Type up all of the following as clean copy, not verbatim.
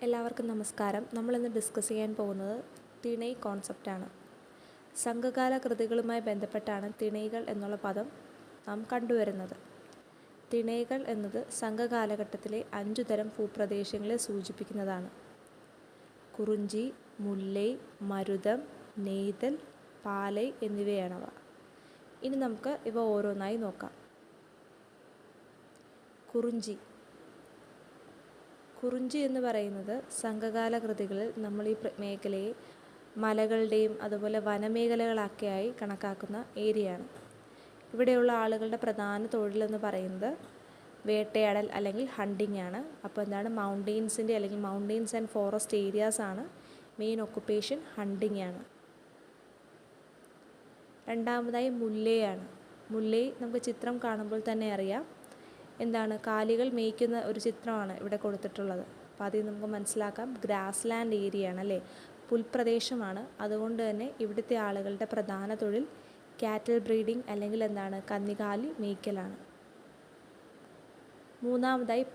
എല്ലാവർക്കും നമസ്കാരം. നമ്മളിന്ന് ഡിസ്കസ് ചെയ്യാൻ പോകുന്നത് തിണൈ കോൺസെപ്റ്റാണ്. സംഘകാല കൃതികളുമായി ബന്ധപ്പെട്ടാണ് തിണൈകൾ എന്നുള്ള പദം നാം കണ്ടുവരുന്നത്. തിണൈകൾ എന്നത് സംഘകാലഘട്ടത്തിലെ 5 തരം ഭൂപ്രദേശങ്ങളെ സൂചിപ്പിക്കുന്നതാണ്. കുറിഞ്ചി, മുല്ലൈ, മരുതം, നെയ്തൽ, പാലൈ എന്നിവയാണവ. ഇനി നമുക്ക് ഇവ ഓരോന്നായി നോക്കാം. കുറിഞ്ചി എന്ന് പറയുന്നത് സംഘകാല കൃതികളിൽ നമ്മൾ ഈ മേഖലയെ മലകളുടെയും അതുപോലെ വനമേഖലകളൊക്കെയായി കണക്കാക്കുന്ന ഏരിയയാണ്. ഇവിടെയുള്ള ആളുകളുടെ പ്രധാന തൊഴിലെന്ന് പറയുന്നത് വേട്ടയാടൽ അല്ലെങ്കിൽ ഹണ്ടിങ് ആണ്. അപ്പോൾ എന്താണ്, മൗണ്ടെയ്ൻസിൻ്റെ അല്ലെങ്കിൽ മൗണ്ടെയ്ൻസ് ആൻഡ് ഫോറസ്റ്റ് ഏരിയാസ് ആണ് മെയിൻ ഒക്കുപ്പേഷൻ. ഹണ്ടിങ് ആണ്. രണ്ടാമതായി മുല്ലയാണ്. മുല്ലൈ നമുക്ക് ചിത്രം കാണുമ്പോൾ തന്നെ അറിയാം എന്താണ്, കാലികൾ മേയ്ക്കുന്ന ഒരു ചിത്രമാണ് ഇവിടെ കൊടുത്തിട്ടുള്ളത്. അപ്പോൾ അതിൽ നമുക്ക് മനസ്സിലാക്കാം ഗ്രാസ് ലാൻഡ് ഏരിയ ആണ് അല്ലേ, പുൽപ്രദേശമാണ്. അതുകൊണ്ട് തന്നെ ഇവിടുത്തെ ആളുകളുടെ പ്രധാന തൊഴിൽ കാറ്റൽ ബ്രീഡിംഗ് അല്ലെങ്കിൽ എന്താണ്, കന്നുകാലി മേയ്ക്കലാണ്. മൂന്നാമതായി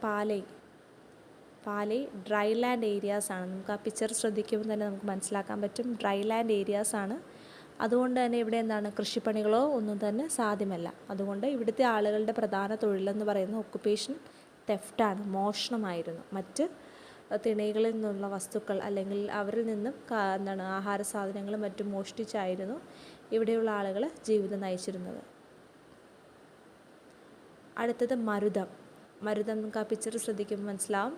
പാലൈ ഡ്രൈ ലാൻഡ് ഏരിയാസ് ആണ്. നമുക്ക് ആ പിക്ചർ ശ്രദ്ധിക്കുമ്പോൾ തന്നെ നമുക്ക് മനസ്സിലാക്കാൻ പറ്റും ഡ്രൈ ലാൻഡ് ഏരിയാസ് ആണ്. അതുകൊണ്ട് തന്നെ ഇവിടെ എന്താണ്, കൃഷിപ്പണികളോ ഒന്നും തന്നെ സാധ്യമല്ല. അതുകൊണ്ട് ഇവിടുത്തെ ആളുകളുടെ പ്രധാന തൊഴിലെന്ന് പറയുന്ന ഒക്കുപ്പേഷൻ തെഫ്റ്റാണ്, മോഷണമായിരുന്നു. മറ്റ് തിണൈകളിൽ നിന്നുള്ള വസ്തുക്കൾ അല്ലെങ്കിൽ അവരിൽ നിന്നും എന്താണ് ആഹാര സാധനങ്ങളും മറ്റും മോഷ്ടിച്ചായിരുന്നു ഇവിടെയുള്ള ആളുകൾ ജീവിതം നയിച്ചിരുന്നത്. അടുത്തത് മരുതം നമുക്ക് ആ പിക്ചർ ശ്രദ്ധിക്കുമ്പോൾ മനസ്സിലാവും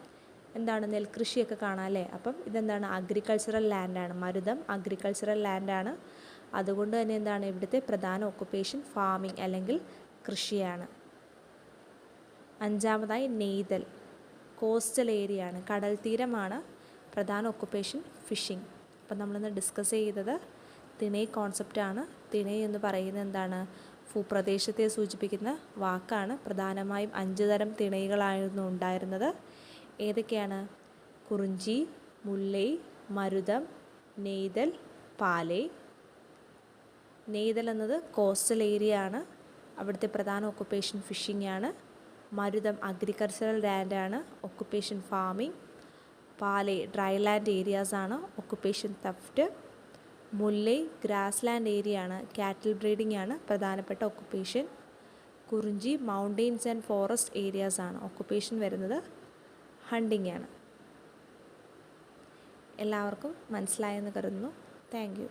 എന്താണ്, നെൽകൃഷിയൊക്കെ കാണാം അല്ലേ. അപ്പം ഇതെന്താണ്, അഗ്രികൾച്ചറൽ ലാൻഡാണ്. മരുതം അഗ്രികൾച്ചറൽ ലാൻഡാണ്. അതുകൊണ്ട് തന്നെ എന്താണ്, ഇവിടുത്തെ പ്രധാന ഒക്കുപ്പേഷൻ ഫാമിംഗ് അല്ലെങ്കിൽ കൃഷിയാണ്. അഞ്ചാമതായി നെയ്തൽ, കോസ്റ്റൽ ഏരിയ ആണ്, കടൽ തീരമാണ്. പ്രധാന ഒക്കുപ്പേഷൻ ഫിഷിംഗ്. അപ്പം നമ്മളിന്ന് ഡിസ്കസ് ചെയ്തത് തിണൈ കോൺസെപ്റ്റാണ്. തിണൈ എന്ന് പറയുന്നത് എന്താണ്, ഭൂപ്രദേശത്തെ സൂചിപ്പിക്കുന്ന വാക്കാണ്. പ്രധാനമായും 5 തരം തിണൈകളായിരുന്നു ഉണ്ടായിരുന്നത്. ഏതൊക്കെയാണ്? കുറിഞ്ചി, മുല്ലൈ, മരുതം, നെയ്തൽ, പാലൈ. നെയ്തൽ എന്നത് കോസ്റ്റൽ ഏരിയ ആണ്. അവിടുത്തെ പ്രധാന ഒക്കുപ്പേഷൻ ഫിഷിംഗ് ആണ്. മരുതം അഗ്രികൾച്ചറൽ ലാൻഡാണ്, occupation farming. Palai dry land areas ആണ്, occupation theft. Mullai grass land area ആണ്, കാറ്റിൽ ബ്രീഡിംഗ് ആണ് പ്രധാനപ്പെട്ട occupation. Kurinji mountains and forest areas ആണ്, ഒക്കുപ്പേഷൻ വരുന്നത് ഹണ്ടിങ് ആണ്. എല്ലാവർക്കും മനസ്സിലായെന്ന് കരുതുന്നു. Thank U.